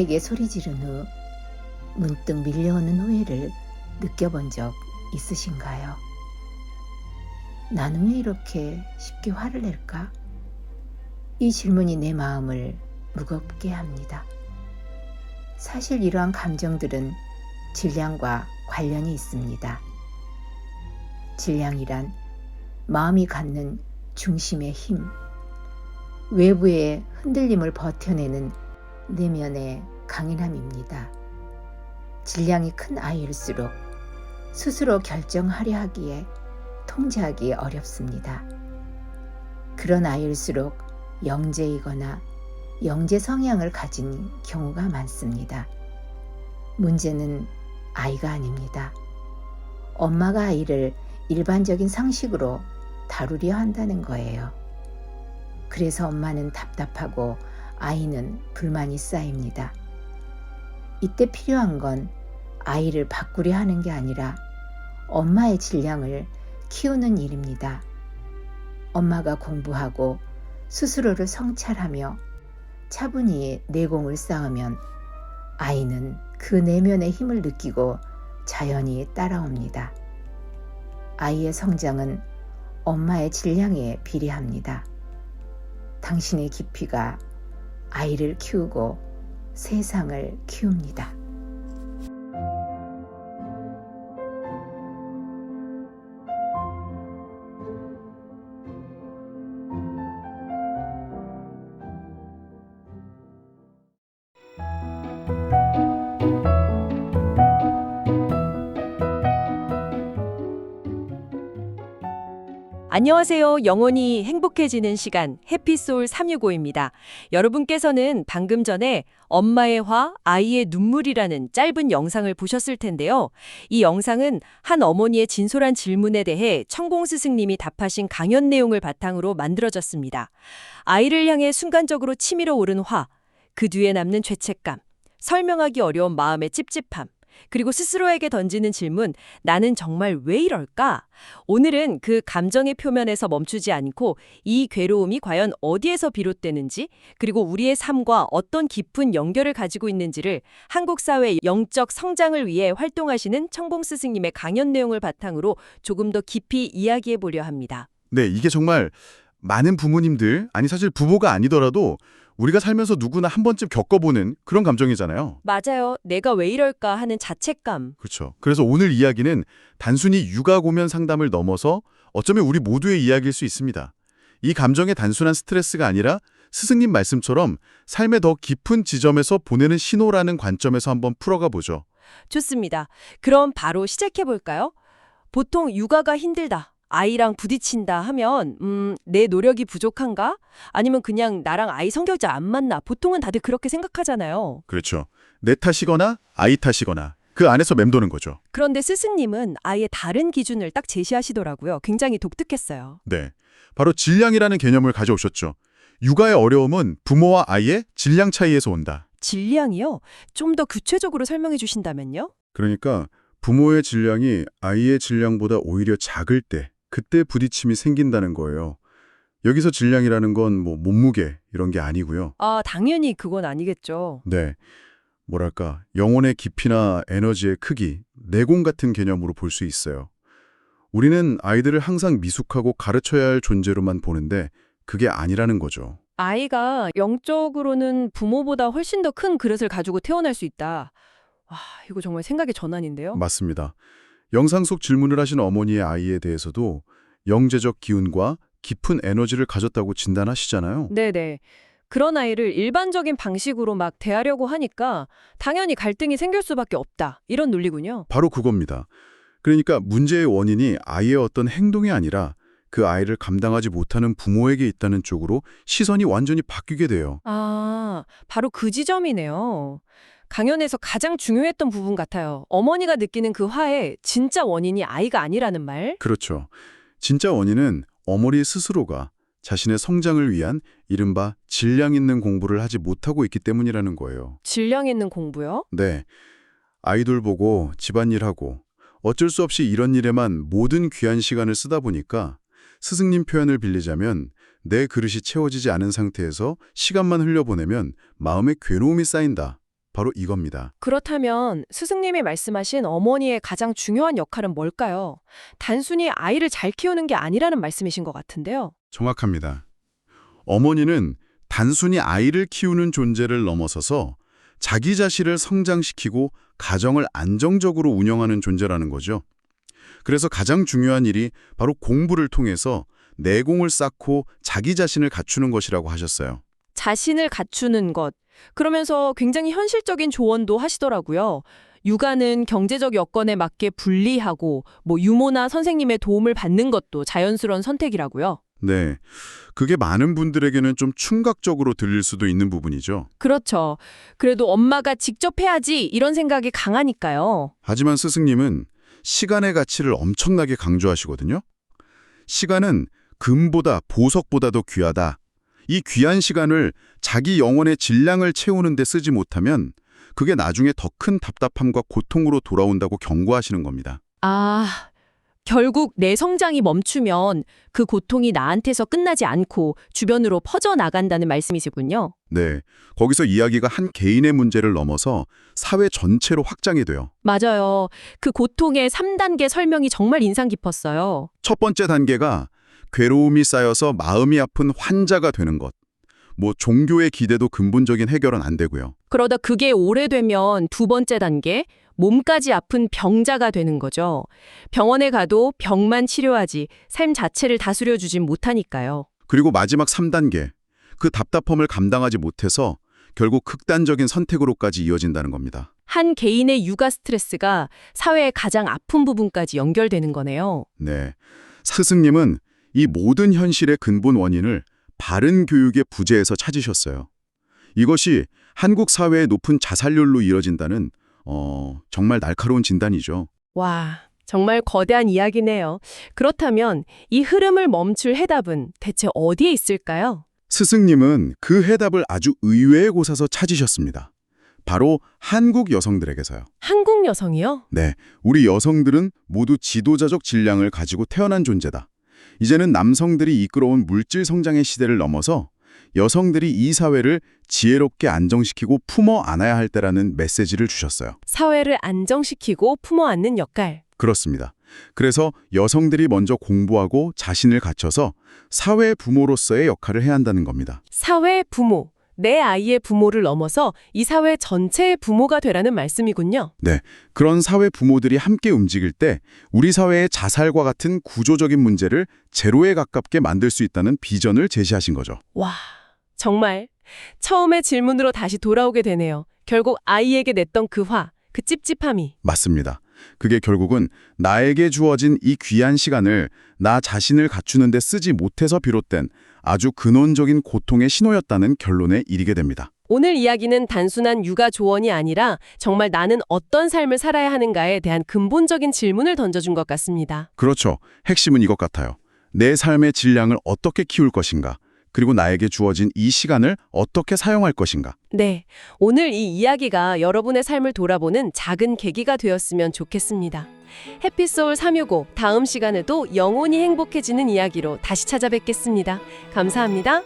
아이에게 소리 지른 후 문득 밀려오는 후회를 느껴본 적 있으신가요? 나는 왜 이렇게 쉽게 화를 낼까? 이 질문이 내 마음을 무겁게 합니다. 사실 이러한 감정들은 질량과 관련이 있습니다. 질량이란 마음이 갖는 중심의 힘, 외부의 흔들림을 버텨내는 내면의 강인함입니다. 질량이 큰 아이일수록 스스로 결정하려 하기에 통제하기 어렵습니다. 그런 아이일수록 영재이거나 영재 성향을 가진 경우가 많습니다. 문제는 아이가 아닙니다. 엄마가 아이를 일반적인 상식으로 다루려 한다는 거예요. 그래서 엄마는 답답하고 아이는 불만이 쌓입니다. 이때 필요한 건 아이를 바꾸려 하는 게 아니라 엄마의 질량을 키우는 일입니다. 엄마가 공부하고 스스로를 성찰하며 차분히 내공을 쌓으면 아이는 그 내면의 힘을 느끼고 자연히 따라옵니다. 아이의 성장은 엄마의 질량에 비례합니다. 당신의 깊이가 아이를 키우고 세상을 키웁니다. 안녕하세요. 영혼이 행복해지는 시간 해피소울 365입니다. 여러분께서는 방금 전에 엄마의 화, 아이의 눈물이라는 짧은 영상을 보셨을 텐데요. 이 영상은 한 어머니의 진솔한 질문에 대해 천공 스승님이 답하신 강연 내용을 바탕으로 만들어졌습니다. 아이를 향해 순간적으로 치밀어 오른 화, 그 뒤에 남는 죄책감, 설명하기 어려운 마음의 찝찝함, 그리고 스스로에게 던지는 질문, 나는 정말 왜 이럴까? 오늘은 그 감정의 표면에서 멈추지 않고 이 괴로움이 과연 어디에서 비롯되는지, 그리고 우리의 삶과 어떤 깊은 연결을 가지고 있는지를 한국 사회의 영적 성장을 위해 활동하시는 천공 스승님의 강연 내용을 바탕으로 조금 더 깊이 이야기해 보려 합니다. 네, 이게 정말 많은 부모님들, 아니 사실 부모가 아니더라도 우리가 살면서 누구나 한 번쯤 겪어보는 그런 감정이잖아요. 맞아요. 내가 왜 이럴까 하는 자책감. 그렇죠. 그래서 오늘 이야기는 단순히 육아 고면 상담을 넘어서 어쩌면 우리 모두의 이야기일 수 있습니다. 이 감정의 단순한 스트레스가 아니라 스승님 말씀처럼 삶의 더 깊은 지점에서 보내는 신호라는 관점에서 한번 풀어가 보죠. 좋습니다. 그럼 바로 시작해 볼까요? 보통 육아가 힘들다, 아이랑 부딪힌다 하면 내 노력이 부족한가? 아니면 그냥 나랑 아이 성격이 안 맞나? 보통은 다들 그렇게 생각하잖아요. 그렇죠. 내 탓이거나 아이 탓이거나 그 안에서 맴도는 거죠. 그런데 스승님은 아예 다른 기준을 딱 제시하시더라고요. 굉장히 독특했어요. 네, 바로 질량이라는 개념을 가져오셨죠. 육아의 어려움은 부모와 아이의 질량 차이에서 온다. 질량이요? 좀 더 구체적으로 설명해 주신다면요? 그러니까 부모의 질량이 아이의 질량보다 오히려 작을 때, 그때 부딪힘이 생긴다는 거예요. 여기서 질량이라는 건 몸무게 이런 게 아니고요. 아, 당연히 그건 아니겠죠. 네, 뭐랄까 영혼의 깊이나 에너지의 크기, 내공 같은 개념으로 볼 수 있어요. 우리는 아이들을 항상 미숙하고 가르쳐야 할 존재로만 보는데 그게 아니라는 거죠. 아이가 영적으로는 부모보다 훨씬 더 큰 그릇을 가지고 태어날 수 있다. 와, 이거 정말 생각의 전환인데요? 맞습니다. 영상 속 질문을 하신 어머니의 아이에 대해서도 영재적 기운과 깊은 에너지를 가졌다고 진단하시잖아요. 네네. 그런 아이를 일반적인 방식으로 막 대하려고 하니까 당연히 갈등이 생길 수밖에 없다. 이런 논리군요. 바로 그겁니다. 그러니까 문제의 원인이 아이의 어떤 행동이 아니라 그 아이를 감당하지 못하는 부모에게 있다는 쪽으로 시선이 완전히 바뀌게 돼요. 아, 바로 그 지점이네요. 강연에서 가장 중요했던 부분 같아요. 어머니가 느끼는 그 화의 진짜 원인이 아이가 아니라는 말. 그렇죠. 진짜 원인은 어머니 스스로가 자신의 성장을 위한 이른바 질량 있는 공부를 하지 못하고 있기 때문이라는 거예요. 질량 있는 공부요? 네, 아이돌 보고 집안일하고 어쩔 수 없이 이런 일에만 모든 귀한 시간을 쓰다 보니까 스승님 표현을 빌리자면 내 그릇이 채워지지 않은 상태에서 시간만 흘려보내면 마음에 괴로움이 쌓인다. 바로 이겁니다. 그렇다면 스승님이 말씀하신 어머니의 가장 중요한 역할은 뭘까요? 단순히 아이를 잘 키우는 게 아니라는 말씀이신 것 같은데요. 정확합니다. 어머니는 단순히 아이를 키우는 존재를 넘어서서 자기 자신을 성장시키고 가정을 안정적으로 운영하는 존재라는 거죠. 그래서 가장 중요한 일이 바로 공부를 통해서 내공을 쌓고 자기 자신을 갖추는 것이라고 하셨어요. 자신을 갖추는 것. 그러면서 굉장히 현실적인 조언도 하시더라고요. 육아는 경제적 여건에 맞게 분리하고 유모나 선생님의 도움을 받는 것도 자연스러운 선택이라고요. 네, 그게 많은 분들에게는 좀 충격적으로 들릴 수도 있는 부분이죠. 그렇죠. 그래도 엄마가 직접 해야지 이런 생각이 강하니까요. 하지만 스승님은 시간의 가치를 엄청나게 강조하시거든요. 시간은 금보다 보석보다도 귀하다. 이 귀한 시간을 자기 영혼의 질량을 채우는 데 쓰지 못하면 그게 나중에 더 큰 답답함과 고통으로 돌아온다고 경고하시는 겁니다. 아, 결국 내 성장이 멈추면 그 고통이 나한테서 끝나지 않고 주변으로 퍼져나간다는 말씀이시군요. 네, 거기서 이야기가 한 개인의 문제를 넘어서 사회 전체로 확장이 돼요. 맞아요. 그 고통의 3단계 설명이 정말 인상 깊었어요. 첫 번째 단계가 괴로움이 쌓여서 마음이 아픈 환자가 되는 것. 종교의 기대도 근본적인 해결은 안 되고요. 그러다 그게 오래되면 두 번째 단계, 몸까지 아픈 병자가 되는 거죠. 병원에 가도 병만 치료하지 삶 자체를 다스려주진 못하니까요. 그리고 마지막 3단계, 그 답답함을 감당하지 못해서 결국 극단적인 선택으로까지 이어진다는 겁니다. 한 개인의 육아 스트레스가 사회의 가장 아픈 부분까지 연결되는 거네요. 네, 스승님은 이 모든 현실의 근본 원인을 바른 교육의 부재에서 찾으셨어요. 이것이 한국 사회의 높은 자살률로 이어진다는 정말 날카로운 진단이죠. 와, 정말 거대한 이야기네요. 그렇다면 이 흐름을 멈출 해답은 대체 어디에 있을까요? 스승님은 그 해답을 아주 의외의 곳에서 찾으셨습니다. 바로 한국 여성들에게서요. 한국 여성이요? 네, 우리 여성들은 모두 지도자적 질량을 가지고 태어난 존재다. 이제는 남성들이 이끌어온 물질 성장의 시대를 넘어서 여성들이 이 사회를 지혜롭게 안정시키고 품어 안아야 할 때라는 메시지를 주셨어요. 사회를 안정시키고 품어 안는 역할. 그렇습니다. 그래서 여성들이 먼저 공부하고 자신을 갖춰서 사회 부모로서의 역할을 해야 한다는 겁니다. 사회 부모. 내 아이의 부모를 넘어서 이 사회 전체의 부모가 되라는 말씀이군요. 네, 그런 사회 부모들이 함께 움직일 때 우리 사회의 자살과 같은 구조적인 문제를 제로에 가깝게 만들 수 있다는 비전을 제시하신 거죠. 와, 정말 처음의 질문으로 다시 돌아오게 되네요. 결국 아이에게 냈던 그 화, 그 찝찝함이. 맞습니다. 그게 결국은 나에게 주어진 이 귀한 시간을 나 자신을 갖추는 데 쓰지 못해서 비롯된 아주 근원적인 고통의 신호였다는 결론에 이르게 됩니다. 오늘 이야기는 단순한 육아 조언이 아니라 정말 나는 어떤 삶을 살아야 하는가에 대한 근본적인 질문을 던져준 것 같습니다. 그렇죠. 핵심은 이것 같아요. 내 삶의 질량을 어떻게 키울 것인가, 그리고 나에게 주어진 이 시간을 어떻게 사용할 것인가. 네, 오늘 이 이야기가 여러분의 삶을 돌아보는 작은 계기가 되었으면 좋겠습니다. 해피소울 365 다음 시간에도 영원히 행복해지는 이야기로 다시 찾아뵙겠습니다. 감사합니다.